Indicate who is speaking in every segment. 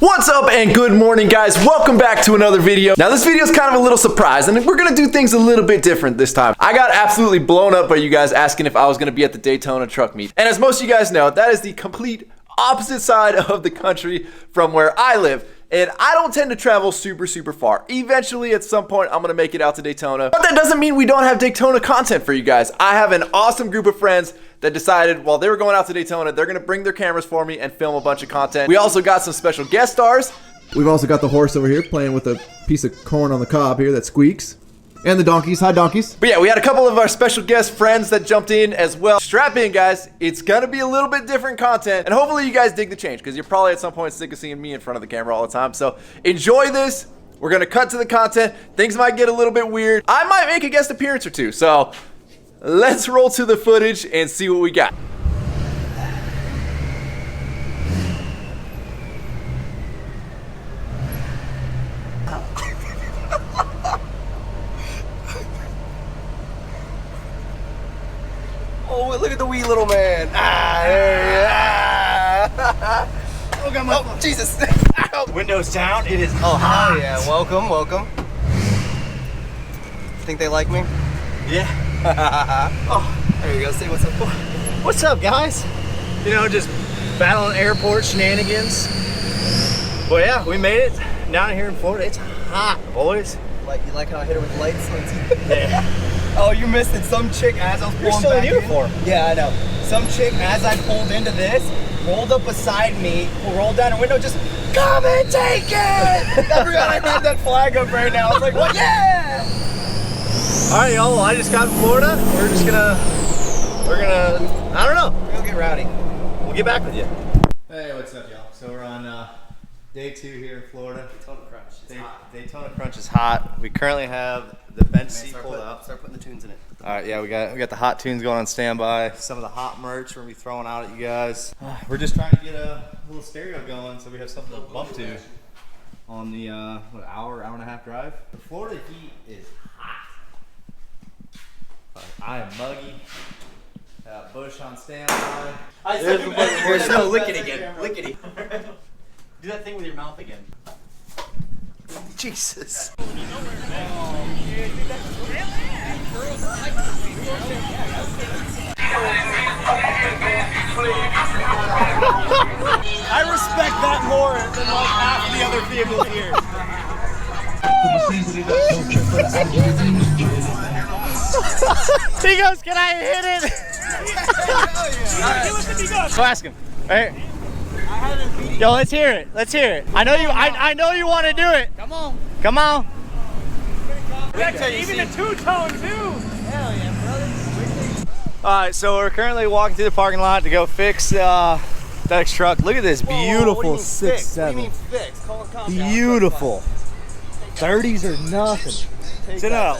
Speaker 1: What's up and good morning, guys. Welcome back to another video. Now this video is kind of a little surprise and we're gonna do things a little bit different this time. I got absolutely blown up by you guys asking if I was gonna be at the Daytona truck meet. And as most of you guys know, that is the complete opposite side of the country from where I live. And I don't tend to travel super far. Eventually, at some point, I'm gonna make it out to Daytona. But that doesn't mean we don't have Daytona content for you guys. I have an awesome group of friends that decided while they were going out to Daytona, they're gonna bring their cameras for me and film a bunch of content. We also got some special guest stars.
Speaker 2: We've also got the horse over here playing with a piece of corn on the cob here that squeaks. And the donkeys. Hi, donkeys.
Speaker 1: But yeah, we had a couple of our special guest friends that jumped in as well. Strap in, guys. It's gonna be a little bit different content. And hopefully you guys dig the change because you're probably at some point sick of seeing me in front of the camera all the time. So enjoy this. We're gonna cut to the content. Things might get a little bit weird. I might make a guest appearance or two. So let's roll to the footage and see what we got.
Speaker 3: Oh, look at the wee little man. Oh, God, oh, Jesus.
Speaker 4: Windows down. It is
Speaker 3: Oh, yeah. Welcome. Think they like me?
Speaker 4: Yeah.
Speaker 3: Oh, there you go. Say what's up.
Speaker 4: What's up, guys? You know, just battling airport shenanigans. Well, yeah, we made it down here in Florida. It's hot, boys.
Speaker 3: You like how I hit her with lights?
Speaker 4: Yeah.
Speaker 3: Oh, you missed it. Some chick, as I was pulling
Speaker 4: still in
Speaker 3: back
Speaker 4: uniform.
Speaker 3: Yeah, I know. Some chick, as I pulled into this, rolled up beside me, rolled down her window, just, come and take it! I forgot I had that flag up right now. I was like, what? Yeah!
Speaker 4: All right, y'all. Well, I just got in Florida. We're gonna, I don't know.
Speaker 3: We're gonna get rowdy.
Speaker 4: We'll get back with you. Hey, what's up, y'all? So we're on day 2 here in Florida.
Speaker 3: Daytona Crunch. It's hot.
Speaker 4: Daytona Crunch is hot. We currently have the bench seat pulled up.
Speaker 3: Start putting the tunes in it.
Speaker 4: All right, yeah, we got the hot tunes going on standby. Some of the hot merch we're gonna be throwing out at you guys. We're just trying to get a little stereo going so we have something to bump to on the hour and a half drive. The Florida heat is hot. I am muggy. Bush on standby.
Speaker 3: There's no lickety again. Lickety.
Speaker 5: Do that thing with your mouth again.
Speaker 3: Jesus.
Speaker 5: I respect that more than like half the other vehicles here.
Speaker 4: He goes, can I hit it? Go ask him. Right here. Yo, let's hear it. Let's hear it. I know you want to do it.
Speaker 5: Come on.
Speaker 4: Come on.
Speaker 5: Even a two-tone too. Hell yeah, brother.
Speaker 4: All right, so we're currently walking through the parking lot to go fix Derek's truck. Look at this beautiful 6.7.
Speaker 3: What do you mean fix? Calm down.
Speaker 4: Beautiful. 30s are nothing. So no,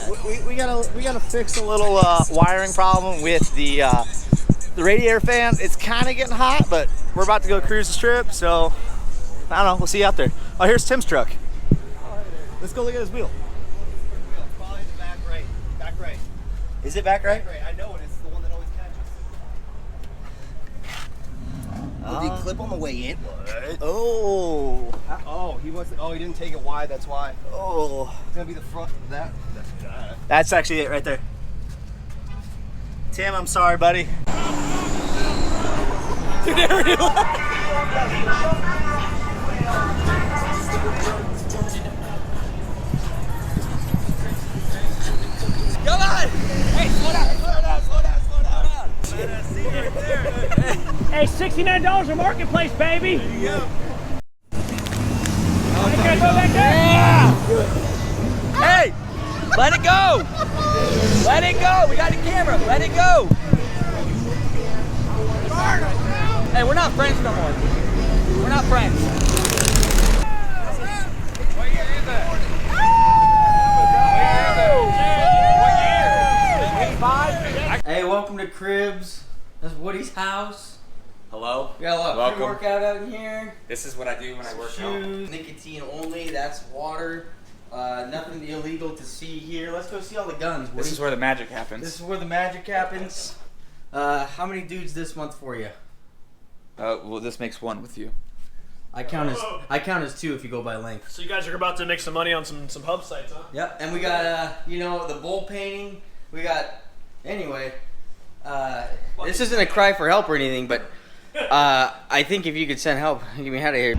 Speaker 4: we gotta fix a little wiring problem with the radiator fan. It's kind of getting hot, but we're about to go cruise the strip, so I don't know. We'll see you out there. Oh, here's Tim's truck. Let's go look at his wheel.
Speaker 3: Probably the back right. Back right.
Speaker 4: Is it back right?
Speaker 3: I know it. It's the one that always catches. Did he clip on the way in?
Speaker 4: What? Oh.
Speaker 3: Oh, he didn't take it wide. That's why.
Speaker 4: Oh.
Speaker 3: It's gonna be the front of that.
Speaker 4: That's actually it right there. Tim, I'm sorry, buddy.
Speaker 5: Come on! Hey, slow down! Hey, $69 a marketplace, baby! There you go. Okay, go back there! Yeah. Hey! Let it go! Let it go! We got the camera! Let it go! Hey, we're not friends no more. We're not friends. What year is that? What year? 85?
Speaker 6: Hey, welcome to Cribs. That's Woody's house.
Speaker 5: Hello?
Speaker 6: We got a lot of
Speaker 5: Welcome.
Speaker 6: pre-workout out in here.
Speaker 5: This is what I do when I work out.
Speaker 6: Shoes, nicotine only. That's water. Nothing illegal to see here. Let's go see all the guns. Woody.
Speaker 5: This is where the magic happens.
Speaker 6: This is where the magic happens. How many dudes this month for you?
Speaker 5: Well, this makes one with you.
Speaker 6: I count as 2 if you go by length.
Speaker 7: So you guys are about to make some money on some hub sites, huh?
Speaker 6: Yep, and we got you know, the bowl painting. We got anyway. This isn't a cry for help or anything, but I think if you could send help, get me out of here.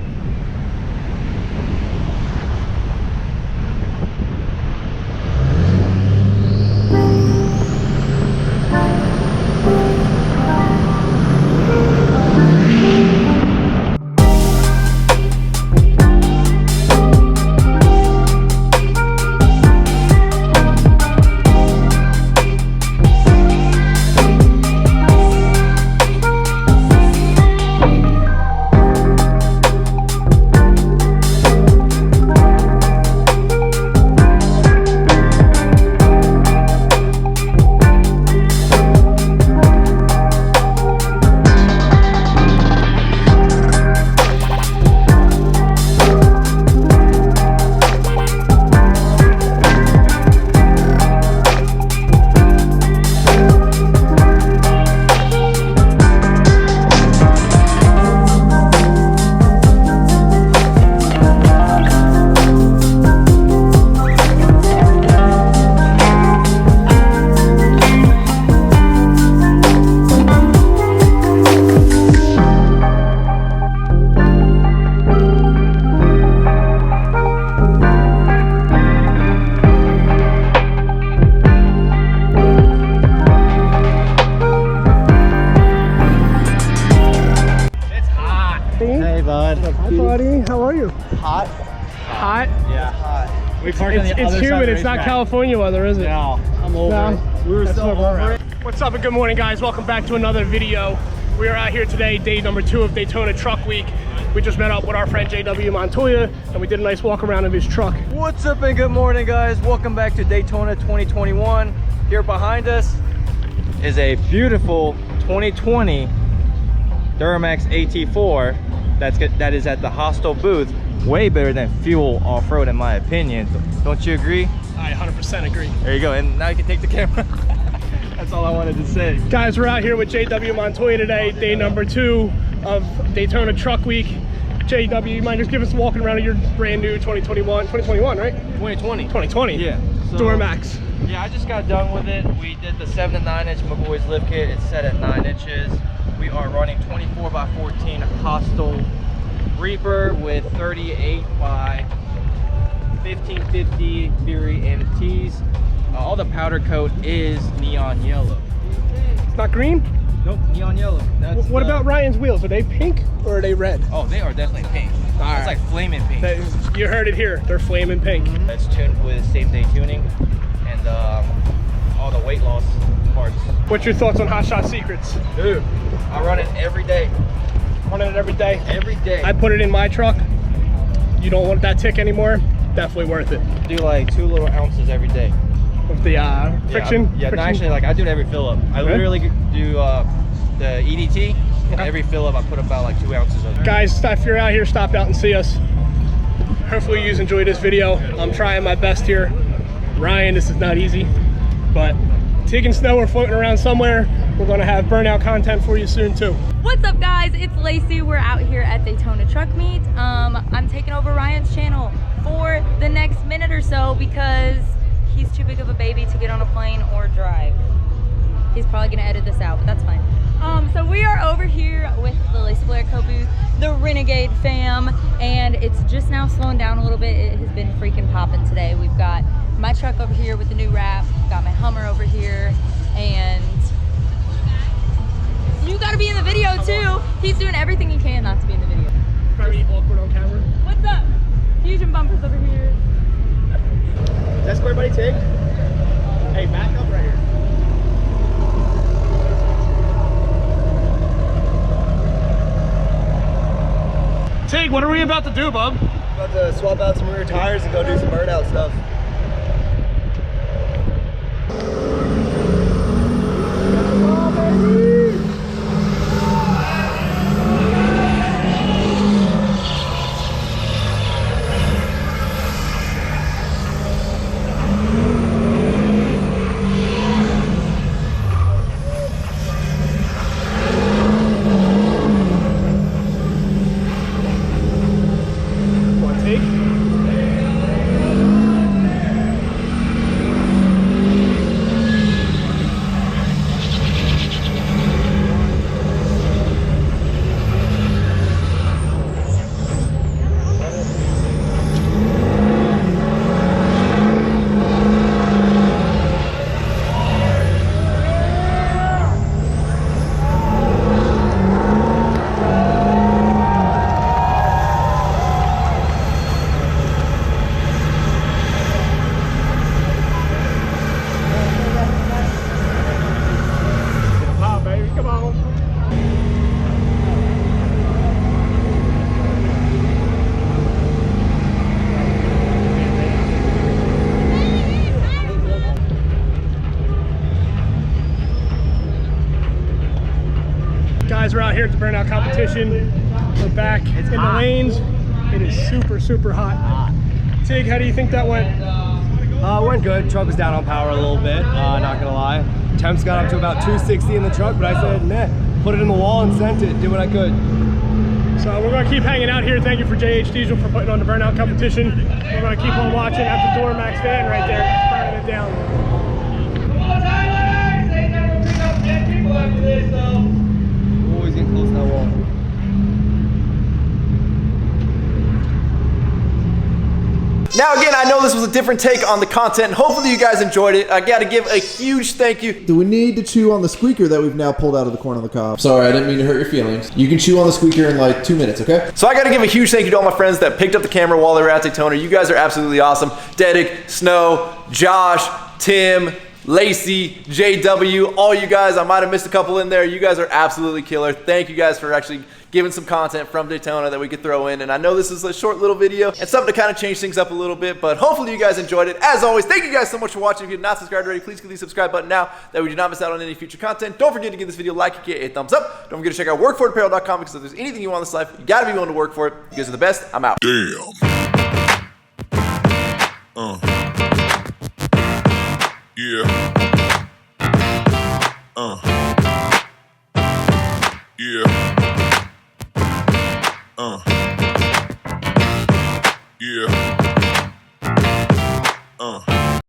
Speaker 7: It's humid, it's not California weather, is it?
Speaker 8: No, I'm over it.
Speaker 7: We were so over it. What's up and good morning, guys. Welcome back to another video. We are out here today, day number 2 of Daytona Truck Week. We just met up with our friend JW Montoya and we did a nice walk around in his truck.
Speaker 8: What's up and good morning, guys. Welcome back to Daytona 2021. Here behind us is a beautiful 2020 Duramax AT4 that is at the Hostel booth. Way better than Fuel Off-Road in my opinion. Don't you agree?
Speaker 7: I 100% agree.
Speaker 8: There you go, and now you can take the camera. That's all I wanted to say.
Speaker 7: Guys, we're out here with JW Montoya today, day number 2 of Daytona Truck Week. JW, you mind just give us a walking around of your brand new 2021, right? 2020.
Speaker 8: Yeah. So,
Speaker 7: Duramax.
Speaker 8: Yeah, I just got done with it. We did the 7 to 9 inch McCoy's lift kit. It's set at 9 inches. We are running 24 by 14 Hostel Reaper with 38 by 1550 Fury MTs. All the powder coat is neon yellow.
Speaker 7: It's not green?
Speaker 8: Nope, neon yellow. That's
Speaker 7: what about Ryan's wheels? Are they pink or are they red?
Speaker 8: Oh, they are definitely pink. It's like flaming pink.
Speaker 7: You heard it here. They're flaming pink.
Speaker 8: That's tuned with same-day tuning and all the weight loss parts.
Speaker 7: What's your thoughts on Hot Shot Secrets?
Speaker 8: Dude, I run it every day.
Speaker 7: Running it every day?
Speaker 8: Every day.
Speaker 7: I put it in my truck. You don't want that tick anymore? Definitely worth it.
Speaker 8: Do like 2 little ounces every day.
Speaker 7: With the friction?
Speaker 8: Yeah, no, actually, like I do it every fill up. I literally do the EDT, and every fill up I put about like 2 ounces of it.
Speaker 7: Guys, if you're out here, stop out and see us. Hopefully you enjoy this video. I'm trying my best here. Ryan, this is not easy, but taking snow or floating around somewhere. We're gonna have burnout content for you soon too.
Speaker 9: What's up, guys? It's Lacey. We're out here at Daytona Truck Meet. I'm taking over Ryan's channel for the next minute or so because he's too big of a baby to get on a plane or drive. He's probably gonna edit this out, but that's fine. So we are over here with the Lacey Blair co-booth, the Renegade fam, and it's just now slowing down a little bit. It has been freaking popping today. We've got my truck over here with the new wrap, got my Hummer over here, and you gotta be in the video too. He's doing everything he can not to be in the video.
Speaker 7: Very awkward on camera.
Speaker 9: What's up? Fusion bumpers over here.
Speaker 3: Is that square buddy Tig? Hey, back up right here.
Speaker 7: Tig, what are we about to do, bub?
Speaker 3: About to swap out some rear tires and go do some burnout stuff.
Speaker 7: out here at the burnout competition. We're back in the lanes. It is super, super hot. Tig, how do you think that went?
Speaker 3: Went good. Truck was down on power a little bit, not gonna lie. Temps got up to about 260 in the truck, but I said, meh, put it in the wall and sent it, did what I could.
Speaker 7: So we're gonna keep hanging out here. Thank you for JH Diesel for putting on the burnout competition. We're gonna keep on watching at the Dmax van right there, burning it down.
Speaker 3: Always getting close to that wall.
Speaker 1: Now again, I know this was a different take on the content. Hopefully you guys enjoyed it. I gotta give a huge thank you.
Speaker 2: Do we need to chew on the squeaker that we've now pulled out of the corn on the cob? Sorry, I didn't mean to hurt your feelings. You can chew on the squeaker in like 2 minutes, okay?
Speaker 1: So I gotta give a huge thank you to all my friends that picked up the camera while they were at Daytona. You guys are absolutely awesome. Dedic, Snow, Josh, Tim, Lacey, JW, all you guys. I might have missed a couple in there. You guys are absolutely killer. Thank you guys for actually giving some content from Daytona that we could throw in. And I know this is a short little video and something to kind of change things up a little bit, but hopefully you guys enjoyed it. As always, thank you guys so much for watching. If you're not subscribed already, please click the subscribe button now that we do not miss out on any future content. Don't forget to give this video a like, give it a thumbs up. Don't forget to check out workforitapparel.com because if there's anything you want in this life, you gotta be willing to work for it. You guys are the best. I'm out.
Speaker 10: Damn. Yeah. Yeah.